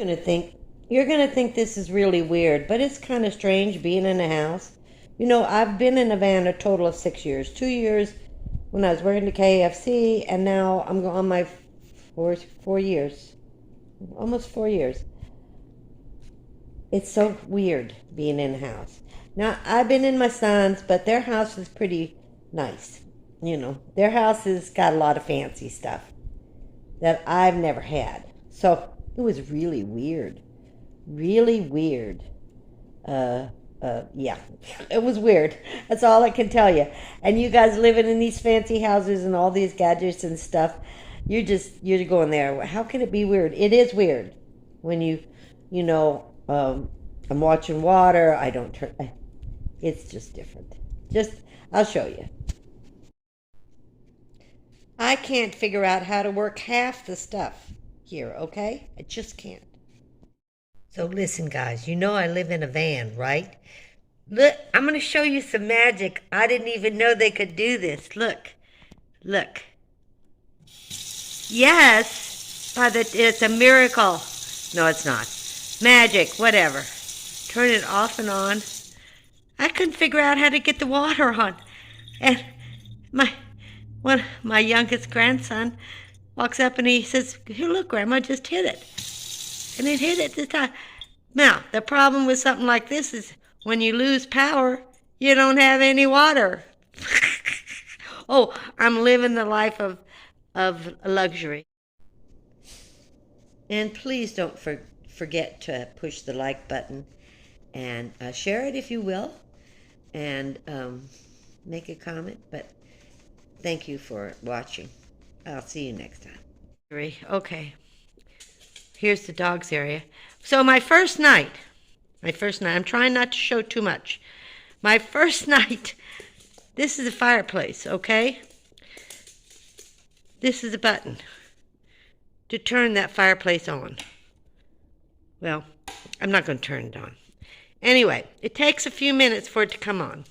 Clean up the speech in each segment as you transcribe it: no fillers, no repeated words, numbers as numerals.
Gonna think you're gonna think this is really weird, but it's kind of strange being in a house. You know, I've been in a van a total of 6 years. 2 years when I was working at KFC, and now I'm on my 4 years, almost 4 years. It's so weird being in a house. Now I've been in my son's, but their house is pretty nice. You know, their house has got a lot of fancy stuff that I've never had. So it was really weird. Really weird. Yeah, it was weird. That's all I can tell you. And you guys living in these fancy houses and all these gadgets and stuff, you're going there. How can it be weird? It is weird when you know, I'm watching water. I don't turn. It's just different. I'll show you. I can't figure out how to work half the stuff here, okay? I just can't. So listen, guys, you know I live in a van, right? Look, I'm going to show you some magic. I didn't even know they could do this. Look. Look. Yes, it's a miracle. No, it's not. Magic, whatever. Turn it off and on. I couldn't figure out how to get the water on. And my youngest grandson walks up and he says, "Here, look, Grandma, just hit it." And it hit it this time. Now, the problem with something like this is when you lose power, you don't have any water. Oh, I'm living the life of luxury. And please don't forget to push the like button and share it if you will, and make a comment. But thank you for watching. I'll see you next time. Okay. Here's the dogs area. So my first night, I'm trying not to show too much. My first night, this is a fireplace, okay? This is a button to turn that fireplace on. Well, I'm not going to turn it on. Anyway, it takes a few minutes for it to come on.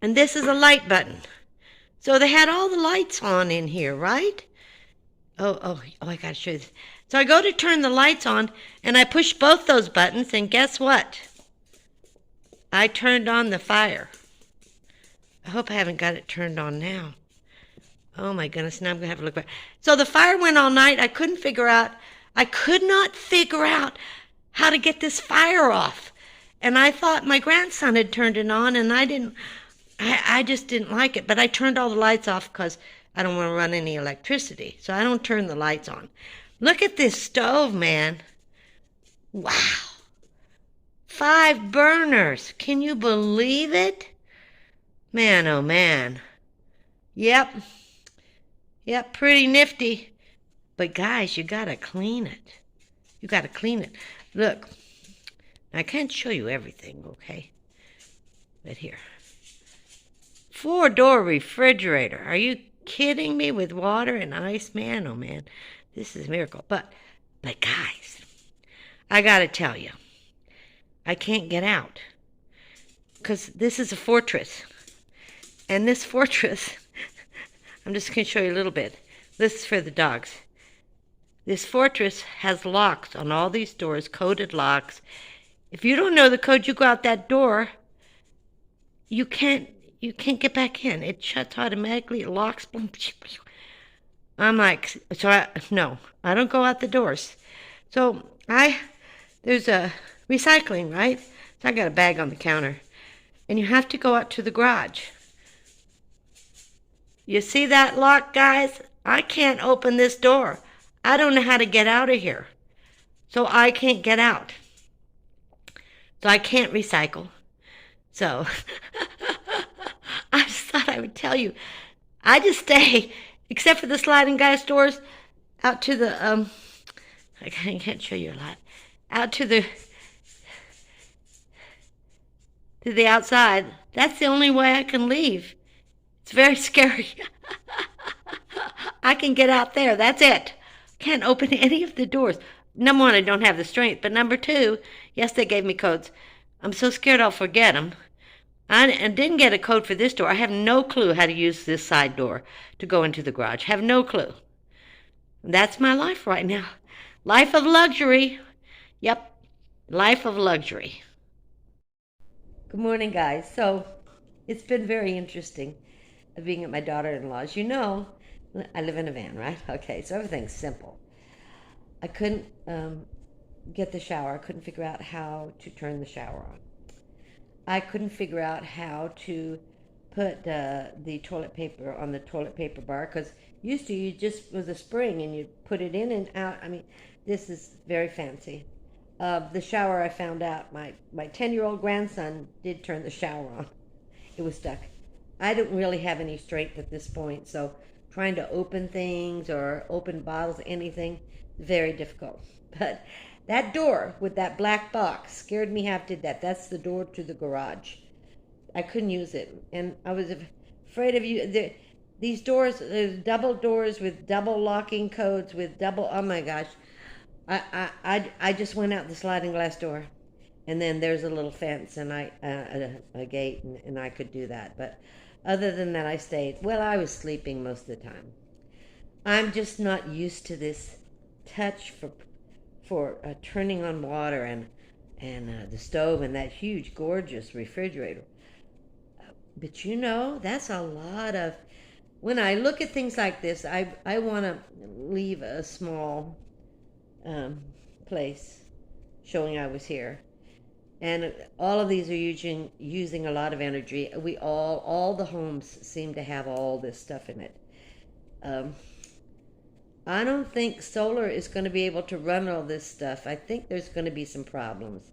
And this is a light button. So they had all the lights on in here, right? Oh, I got to show you this. So I go to turn the lights on, and I push both those buttons, and guess what? I turned on the fire. I hope I haven't got it turned on now. Oh, my goodness, now I'm going to have to look back. So the fire went all night. I could not figure out how to get this fire off. And I thought my grandson had turned it on, and I just didn't like it. But I turned all the lights off because I don't want to run any electricity, so I don't turn the lights on. Look at this stove, man. Wow. 5 burners. Can you believe it? Man, oh man. Yep, pretty nifty. But guys, you gotta clean it. You gotta clean it. Look, I can't show you everything, okay? But here. 4-door refrigerator. Are you kidding me? With water and ice? Man, oh man, this is a miracle. But guys, I gotta tell you, I can't get out because this is a fortress, and this fortress I'm just going to show you a little bit. This is for the dogs. This fortress has locks on all these doors, coded locks. If you don't know the code, you go out that door, you can't get back in. It shuts automatically, it locks. I'm like, no, I don't go out the doors. So there's a recycling, right? So I got a bag on the counter. And you have to go out to the garage. You see that lock, guys? I can't open this door. I don't know how to get out of here. So I can't get out. So I can't recycle. So I just thought I would tell you. I just stay, except for the sliding glass doors, out to the, I can't show you a lot, out to the outside. That's the only way I can leave. It's very scary. I can get out there. That's it. Can't open any of the doors. Number one, I don't have the strength. But number two, yes, they gave me codes. I'm so scared I'll forget them. I didn't get a code for this door. I have no clue how to use this side door to go into the garage. Have no clue. That's my life right now. Life of luxury. Yep, life of luxury. Good morning, guys. So it's been very interesting being at my daughter-in-law's. You know, I live in a van, right? Okay, so everything's simple. I couldn't get the shower. I couldn't figure out how to turn the shower on. I couldn't figure out how to put the toilet paper on the toilet paper bar, because used to you just was a spring and you put it in and out. I mean, this is very fancy. The shower, I found out my 10-year-old grandson did turn the shower on. It was stuck. I don't really have any strength at this point, so trying to open things or open bottles, anything, very difficult. But that door with that black box scared me half to death. That's the door to the garage. I couldn't use it, and I was afraid of you. These doors, there's double doors with double locking codes with double. Oh my gosh, I just went out the sliding glass door, and then there's a little fence and a gate, and I could do that. But other than that, I stayed. Well, I was sleeping most of the time. I'm just not used to this touch for turning on water and the stove and that huge, gorgeous refrigerator. But you know, that's a lot of. When I look at things like this, I want to leave a small place showing I was here. And all of these are using a lot of energy. All the homes seem to have all this stuff in it. I don't think solar is going to be able to run all this stuff. I think there's going to be some problems.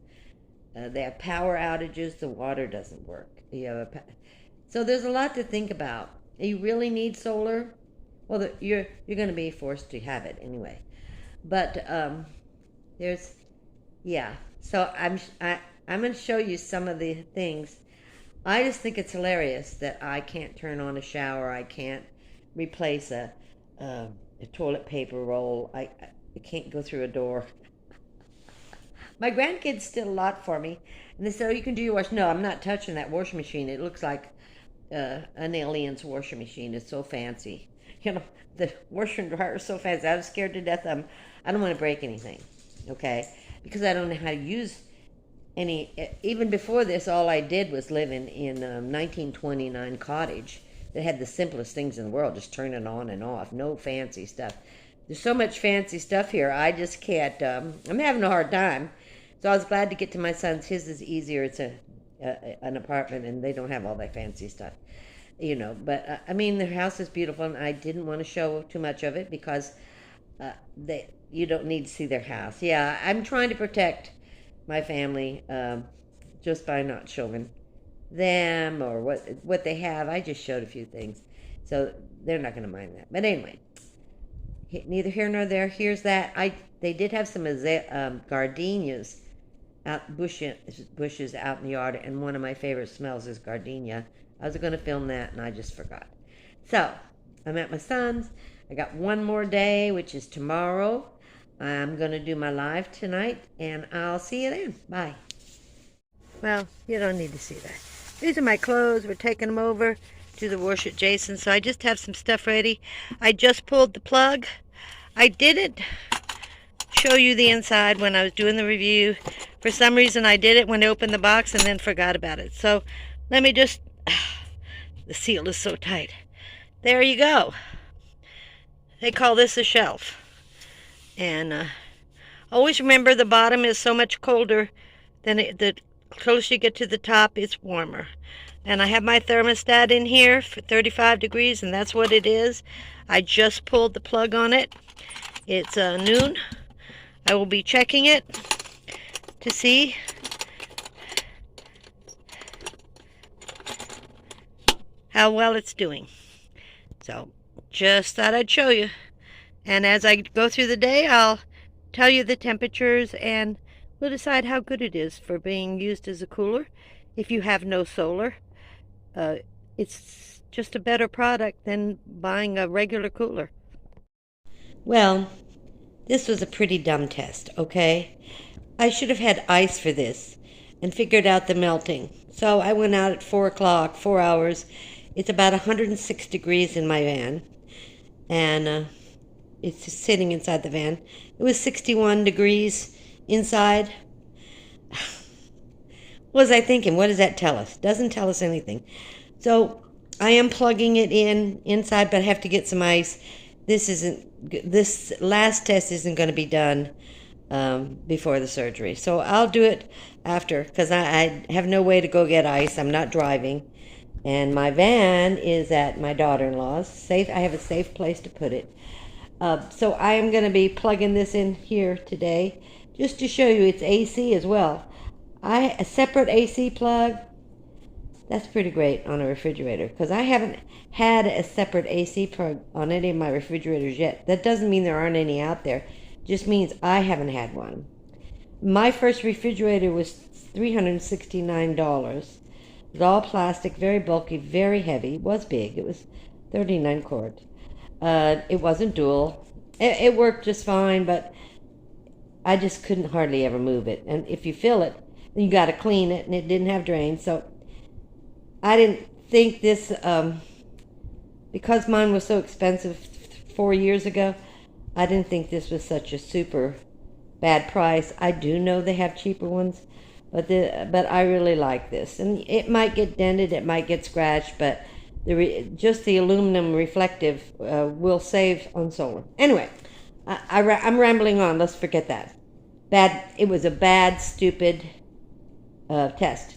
They have power outages. The water doesn't work. So there's a lot to think about. You really need solar? Well, you're going to be forced to have it anyway. But yeah. So I'm going to show you some of the things. I just think it's hilarious that I can't turn on a shower. I can't replace a toilet paper roll. I can't go through a door. My grandkids did a lot for me, and they said, "Oh, you can do your wash." No, I'm not touching that washing machine. It looks like an alien's washing machine. It's so fancy. The washer and dryer is so fancy. I was scared to death. I don't want to break anything, okay? Because I don't know how to use any. Even before this, all I did was live in 1929 cottage that had the simplest things in the world. Just turn it on and off. No fancy stuff. There's so much fancy stuff here. I just can't. I'm having a hard time. So I was glad to get to my son's. His is easier. It's an apartment, and they don't have all that fancy stuff, But I mean, their house is beautiful, and I didn't want to show too much of it because you don't need to see their house. Yeah, I'm trying to protect my family just by not showing them or what they have. I just showed a few things, so they're not going to mind that. But anyway, neither here nor there. Here's that. They did have some gardenias out bushes out in the yard, and one of my favorite smells is gardenia. I was going to film that, and I just forgot. So I'm at my son's. I got one more day, which is tomorrow. I'm going to do my live tonight, and I'll see you then. Bye. Well, you don't need to see that. These are my clothes. We're taking them over to the wash at Jason, so I just have some stuff ready. I just pulled the plug. I didn't show you the inside when I was doing the review. For some reason, I did it when I opened the box and then forgot about it. So let me just... the seal is so tight. There you go. They call this a shelf. And always remember the bottom is so much colder than the closer you get to the top, it's warmer. And I have my thermostat in here for 35 degrees, and that's what it is. I just pulled the plug on it. It's noon. I will be checking it to see how well it's doing. So just thought I'd show you. And as I go through the day, I'll tell you the temperatures, and we'll decide how good it is for being used as a cooler. If you have no solar, it's just a better product than buying a regular cooler. Well, this was a pretty dumb test, okay? I should have had ice for this and figured out the melting. So I went out at 4 o'clock, 4 hours. It's about 106 degrees in my van. And it's just sitting inside the van. It was 61 degrees inside. What was I thinking? What does that tell us? Doesn't tell us anything. So I am plugging it in inside, but I have to get some ice. This last test isn't going to be done before the surgery. So I'll do it after, because I have no way to go get ice. I'm not driving. And my van is at my daughter-in-law's. Safe. I have a safe place to put it. So I am going to be plugging this in here today, just to show you it's AC as well. A separate AC plug, that's pretty great on a refrigerator, because I haven't had a separate AC plug on any of my refrigerators yet. That doesn't mean there aren't any out there. It just means I haven't had one. My first refrigerator was $369. It was all plastic, very bulky, very heavy. It was big. It was 39 quart. It wasn't dual. It worked just fine, but I just couldn't hardly ever move it. And if you fill it, you got to clean it, and it didn't have drains. So I didn't think this, because mine was so expensive 4 years ago, I didn't think this was such a super bad price. I do know they have cheaper ones, but I really like this. And it might get dented, it might get scratched, but just the aluminum reflective will save on solar. Anyway, I'm rambling on. Let's forget that. It was a bad, stupid test.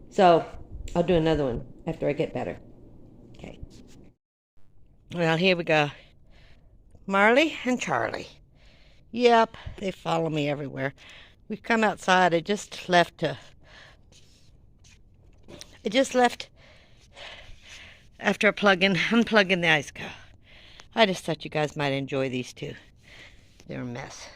So I'll do another one after I get better. Okay. Well, here we go. Marley and Charlie. Yep, they follow me everywhere. We've come outside. I just left after unplugging the ice cow. I just thought you guys might enjoy these two. They're a mess.